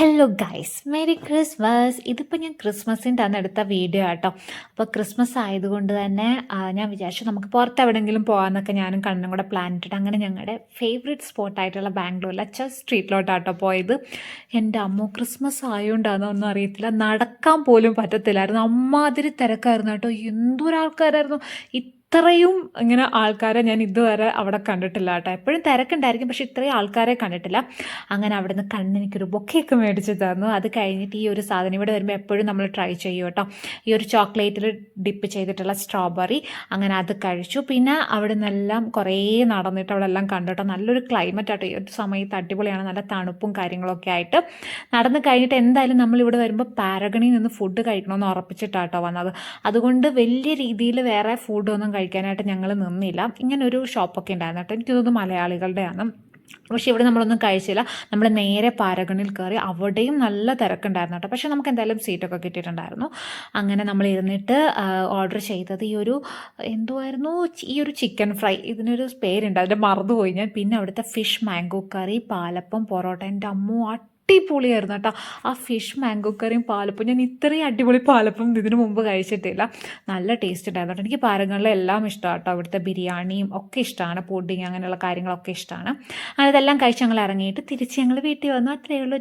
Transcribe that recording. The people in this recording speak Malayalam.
Hello guys, merry Christmas. ഇതിപ്പോൾ ഞാൻ ക്രിസ്മസിൻ്റെ അന്ന് എടുത്ത വീഡിയോ ആട്ടോ. അപ്പോൾ ക്രിസ്മസ് ആയതുകൊണ്ട് തന്നെ ഞാൻ വിചാരിച്ചു നമുക്ക് പുറത്ത് എവിടെയെങ്കിലും പോകാമെന്നൊക്കെ ഞാനും കണ്ണനും കൂടെ പ്ലാൻ ഇട്ടിട്ട് അങ്ങനെ ഞങ്ങളുടെ ഫേവറേറ്റ് സ്പോട്ടായിട്ടുള്ള ബാംഗ്ലൂരിലെ ചെസ് സ്ട്രീറ്റിലോട്ടാട്ടോ പോയത്. എൻ്റെ അമ്മോ, ക്രിസ്മസ് ആയതുകൊണ്ടാണോ ഒന്നും അറിയത്തില്ല, നടക്കാൻ പോലും പറ്റത്തില്ലായിരുന്നു. അമ്മാതിരി തിരക്കായിരുന്നു കേട്ടോ. എന്തൊരാൾക്കാരായിരുന്നു! ഇത്രയും ഇങ്ങനെ ആൾക്കാരെ ഞാൻ ഇതുവരെ അവിടെ കണ്ടിട്ടില്ല കേട്ടോ. എപ്പോഴും തിരക്കുണ്ടായിരിക്കും, പക്ഷെ ഇത്രയും ആൾക്കാരെ കണ്ടിട്ടില്ല. അങ്ങനെ അവിടെ നിന്ന് കണ്ണെനിക്കൊരു ബൊക്കെയൊക്കെ മേടിച്ച് തന്നു. അത് കഴിഞ്ഞിട്ട് ഈ ഒരു സാധനം ഇവിടെ വരുമ്പോൾ എപ്പോഴും നമ്മൾ ട്രൈ ചെയ്യും കേട്ടോ. ഈ ഒരു ചോക്ലേറ്റിൽ ഡിപ്പ് ചെയ്തിട്ടുള്ള സ്ട്രോബെറി, അങ്ങനെ അത് കഴിച്ചു. പിന്നെ അവിടെ നിന്നെല്ലാം കുറേ നടന്നിട്ട് അവിടെ എല്ലാം കണ്ടിട്ടോ. നല്ലൊരു ക്ലൈമറ്റ് ആട്ടോ ഈ ഒരു സമയത്ത്, അടിപൊളിയാണ്. നല്ല തണുപ്പും കാര്യങ്ങളൊക്കെ ആയിട്ട് നടന്ന് കഴിഞ്ഞിട്ട് എന്തായാലും നമ്മളിവിടെ വരുമ്പോൾ പാരഗണിൽ നിന്ന് ഫുഡ് കഴിക്കണമെന്ന് ഉറപ്പിച്ചിട്ടാട്ടോ വന്നത്. അതുകൊണ്ട് വലിയ രീതിയിൽ വേറെ ഫുഡൊന്നും കഴിക്കാനായിട്ട് ഞങ്ങൾ നിന്നില്ല. ഇങ്ങനൊരു ഷോപ്പൊക്കെ ഉണ്ടായിരുന്നു കേട്ടോ. എനിക്ക് തോന്നുന്നു മലയാളികളുടെയാണ്. പക്ഷേ ഇവിടെ നമ്മളൊന്നും കഴിച്ചില്ല. നമ്മൾ നേരെ പാരഗണിൽ കയറി. അവിടെയും നല്ല തിരക്കുണ്ടായിരുന്നു കേട്ടോ. പക്ഷേ നമുക്ക് എന്തായാലും സീറ്റൊക്കെ കിട്ടിയിട്ടുണ്ടായിരുന്നു. അങ്ങനെ നമ്മൾ ഇരുന്നിട്ട് ഓർഡർ ചെയ്തത് ഈ ഒരു എന്തുമായിരുന്നു, ഈ ഒരു ചിക്കൻ ഫ്രൈ, ഇതിനൊരു പേരുണ്ട്, അതിൻ്റെ മറന്നുപോയി ഞാൻ. പിന്നെ അവിടുത്തെ ഫിഷ് മാംഗോ കറി, പാലപ്പം, പൊറോട്ട. എൻ്റെ അമ്മോ, അടിപൊളിയായിരുന്നു കേട്ടോ. ആ ഫിഷ് മാംഗോ കറിയും പാലപ്പം, ഞാൻ ഇത്രയും അടിപൊളി പാലപ്പം ഇതിനു മുമ്പ് കഴിച്ചിട്ടില്ല. നല്ല ടേസ്റ്റ് ഉണ്ടായിരുന്നു കേട്ടോ. എനിക്ക് പാരങ്ങളിലെ എല്ലാം ഇഷ്ടമാണ് കേട്ടോ. അവിടുത്തെ ബിരിയാണിയും ഒക്കെ ഇഷ്ടമാണ്, പുഡിങ് അങ്ങനെയുള്ള കാര്യങ്ങളൊക്കെ ഇഷ്ടമാണ്. അങ്ങനെ ഇതെല്ലാം കഴിച്ച് ഞങ്ങൾ ഇറങ്ങിയിട്ട് തിരിച്ച് ഞങ്ങൾ വീട്ടിൽ വന്നു. അത്രയേ ഉള്ളൂ.